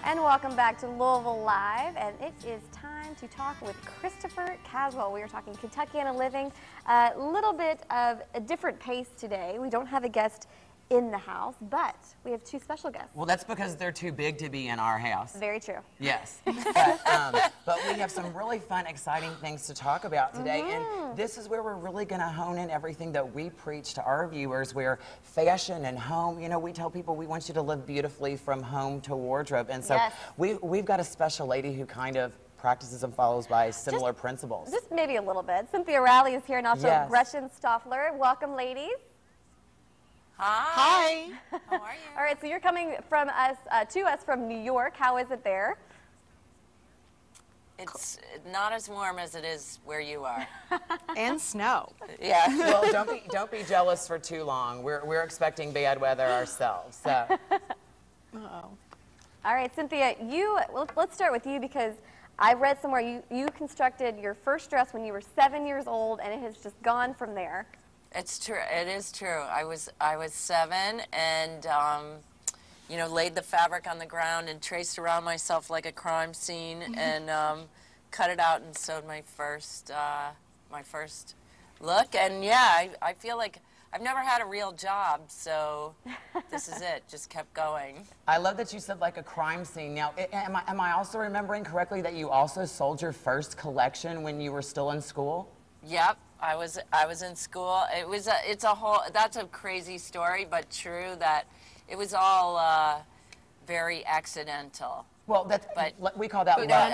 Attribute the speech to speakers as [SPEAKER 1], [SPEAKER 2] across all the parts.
[SPEAKER 1] And welcome back to Louisville Live, and it is time to talk with Christopher Caswell. We are talking Kentuckiana living, a little bit of a different pace today. We don't have a guest in the house, but we have two special guests.
[SPEAKER 2] Well, that's because they're too big to be in our house.
[SPEAKER 1] Very true.
[SPEAKER 2] Yes. But we have some really fun, exciting things to talk about today, and this is where we're really going to hone in everything that we preach to our viewers, where fashion and home, you know, we tell people we want you to live beautifully from home to wardrobe, and so
[SPEAKER 1] yes.
[SPEAKER 2] we've got a special lady who kind of practices and follows by similar principles.
[SPEAKER 1] Just maybe a little bit. Cynthia Rowley is here, and also
[SPEAKER 2] yes.
[SPEAKER 1] Gretchen Stoffler. Welcome, ladies.
[SPEAKER 3] Hi. How are you?
[SPEAKER 1] All right, so you're coming from us to us from New York. How is it there?
[SPEAKER 3] It's not as warm as it is where you are.
[SPEAKER 4] And snow.
[SPEAKER 3] Yeah.
[SPEAKER 2] Well, don't be jealous for too long. We're expecting bad weather ourselves. So.
[SPEAKER 4] Uh-oh.
[SPEAKER 1] All right, Cynthia, let's start with you, because I read somewhere you constructed your first dress when you were 7 years old, and it has just gone from there.
[SPEAKER 3] It's true. It is true. I was 7 and you know, laid the fabric on the ground and traced around myself like a crime scene and cut it out and sewed my first look. And yeah, I feel like I've never had a real job, so this is it. Just kept going.
[SPEAKER 2] I love that you said like a crime scene. Now, am I also remembering correctly that you also sold your first collection when you were still in school?
[SPEAKER 3] Yep. I was in school. That's a crazy story, but true, that it was all very accidental.
[SPEAKER 2] Well, we call that luck.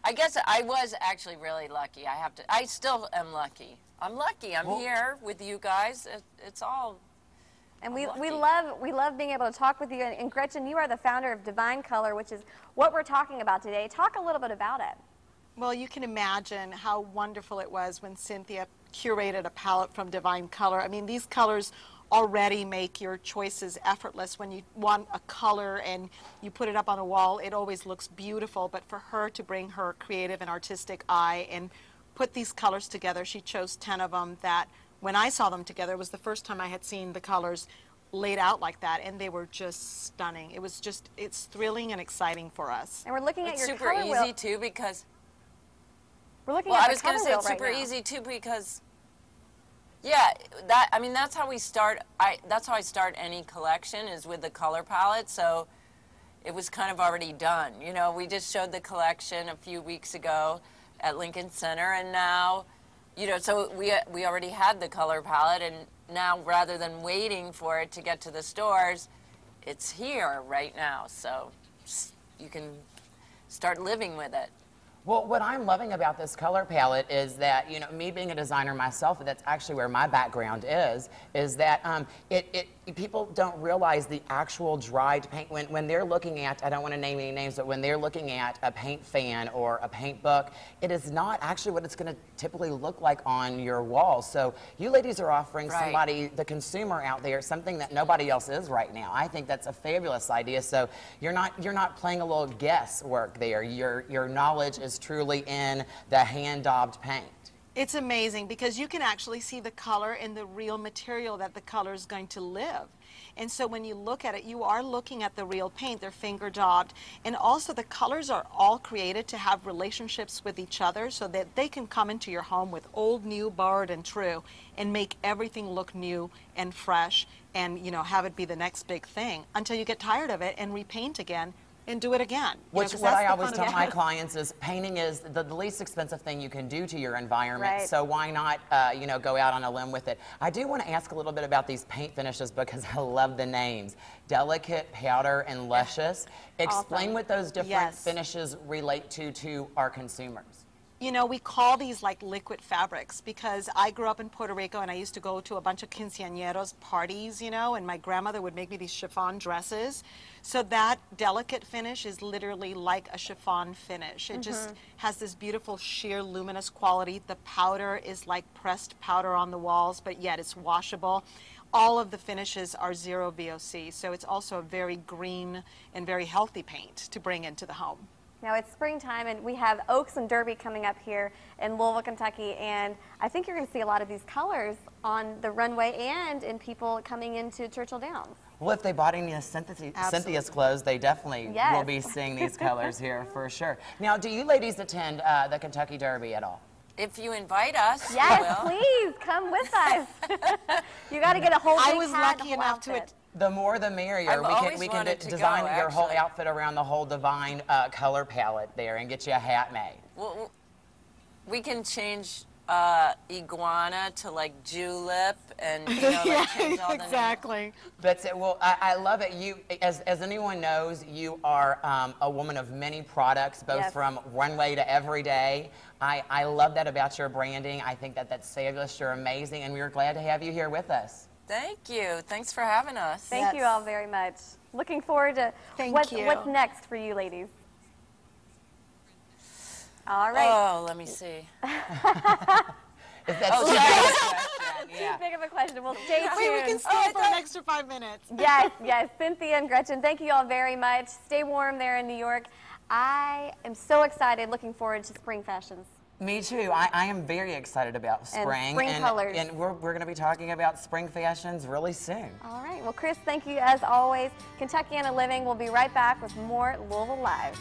[SPEAKER 3] I guess I was actually really lucky. I still am lucky. I'm lucky. I'm here with you guys. It's all.
[SPEAKER 1] And we love being able to talk with you. And Gretchen, you are the founder of Divine Color, which is what we're talking about today. Talk a little bit about it.
[SPEAKER 4] Well, you can imagine how wonderful it was when Cynthia curated a palette from Divine Color. I mean, these colors already make your choices effortless. When you want a color and you put it up on a wall, it always looks beautiful. But for her to bring her creative and artistic eye and put these colors together, she chose 10 of them that, when I saw them together, it was the first time I had seen the colors laid out like that, and they were just stunning. It was just, it's thrilling and exciting for us.
[SPEAKER 1] And we're looking at your
[SPEAKER 3] super
[SPEAKER 1] color
[SPEAKER 3] easy
[SPEAKER 1] wheel.
[SPEAKER 3] too, because
[SPEAKER 1] We're looking
[SPEAKER 3] well,
[SPEAKER 1] at
[SPEAKER 3] I was going to say it's super easy too, because yeah, I mean, that's how we start. That's how I start any collection, is with the color palette. So it was kind of already done. You know, we just showed the collection a few weeks ago at Lincoln Center, and now, you know, so we already had the color palette, and now rather than waiting for it to get to the stores, it's here right now. So you can start living with it.
[SPEAKER 2] Well, what I'm loving about this color palette is that, you know, me being a designer myself, that's actually where my background is that people don't realize the actual dried paint. When they're looking at, I don't want to name any names, but when they're looking at a paint fan or a paint book, it is not actually what it's going to typically look like on your wall. So you ladies are offering somebody, the consumer out there, something that nobody else is right now. I think that's a fabulous idea. So you're not playing a little guesswork there. Your knowledge is truly in the hand-daubed paint.
[SPEAKER 4] It's amazing because you can actually see the color in the real material that the color is going to live. And so when you look at it, you are looking at the real paint. They're finger daubed. And also the colors are all created to have relationships with each other so that they can come into your home with old, new, borrowed, and true, and make everything look new and fresh, and, you know, have it be the next big thing until you get tired of it and repaint again and do it again.
[SPEAKER 2] Which what I always tell my clients is painting is the least expensive thing you can do to your environment. So why not, you know, go out on a limb with it? I do want to ask a little bit about these paint finishes because I love the names. Delicate, Powder, and Luscious. Explain what those different finishes relate to our consumers.
[SPEAKER 4] You know, we call these like liquid fabrics because I grew up in Puerto Rico and I used to go to a bunch of quinceañeros parties, you know, and my grandmother would make me these chiffon dresses. So that delicate finish is literally like a chiffon finish. It just has this beautiful sheer luminous quality. The powder is like pressed powder on the walls, but yet it's washable. All of the finishes are zero VOC, so it's also a very green and very healthy paint to bring into the home.
[SPEAKER 1] Now it's springtime, and we have Oaks and Derby coming up here in Louisville, Kentucky, and I think you're going to see a lot of these colors on the runway and in people coming into Churchill Downs.
[SPEAKER 2] Well, if they bought any of Cynthia's clothes, they definitely
[SPEAKER 1] Yes.
[SPEAKER 2] will be seeing these colors here for sure. Now, do you ladies attend the Kentucky Derby at all?
[SPEAKER 3] If you invite us,
[SPEAKER 1] Yes,
[SPEAKER 3] we will.
[SPEAKER 1] please come with us. You got to get a whole
[SPEAKER 4] I
[SPEAKER 1] big
[SPEAKER 4] was
[SPEAKER 1] hat,
[SPEAKER 4] lucky
[SPEAKER 1] the whole
[SPEAKER 4] enough to
[SPEAKER 1] outfit.
[SPEAKER 2] The more the merrier.
[SPEAKER 3] I've always
[SPEAKER 2] We can
[SPEAKER 3] wanted to
[SPEAKER 2] design
[SPEAKER 3] go,
[SPEAKER 2] your whole
[SPEAKER 3] actually.
[SPEAKER 2] outfit around the whole divine color palette there and get you a hat made.
[SPEAKER 3] Well, we can change iguana to like julep and like change all the names.
[SPEAKER 4] exactly.
[SPEAKER 2] But well, I love it. You, as anyone knows, you are a woman of many products, both
[SPEAKER 1] Yes.
[SPEAKER 2] from runway to everyday. I love that about your branding. I think that that's fabulous. You're amazing, and we're glad to have you here with us.
[SPEAKER 3] Thank you. Thanks for having us.
[SPEAKER 1] Thank you
[SPEAKER 4] Yes.
[SPEAKER 1] all very much. Looking forward to
[SPEAKER 4] Thank
[SPEAKER 1] what's
[SPEAKER 4] you.
[SPEAKER 1] next for you ladies. All right.
[SPEAKER 3] Oh, let me see.
[SPEAKER 2] Is that
[SPEAKER 3] Oh,
[SPEAKER 2] too
[SPEAKER 3] yeah.
[SPEAKER 2] big of a question?
[SPEAKER 1] Too
[SPEAKER 2] Yeah.
[SPEAKER 1] big of a question. Well, stay tuned.
[SPEAKER 4] Wait, we can stay for an extra 5 minutes.
[SPEAKER 1] Yes, yes. Cynthia and Gretchen, thank you all very much. Stay warm there in New York. I am so excited, looking forward to spring fashions.
[SPEAKER 2] Me too. I am very excited about spring.
[SPEAKER 1] spring colors.
[SPEAKER 2] And we're going to be talking about spring fashions really soon.
[SPEAKER 1] All right. Well, Chris, thank you as always. Kentuckiana Living. We'll be right back with more Louisville Live.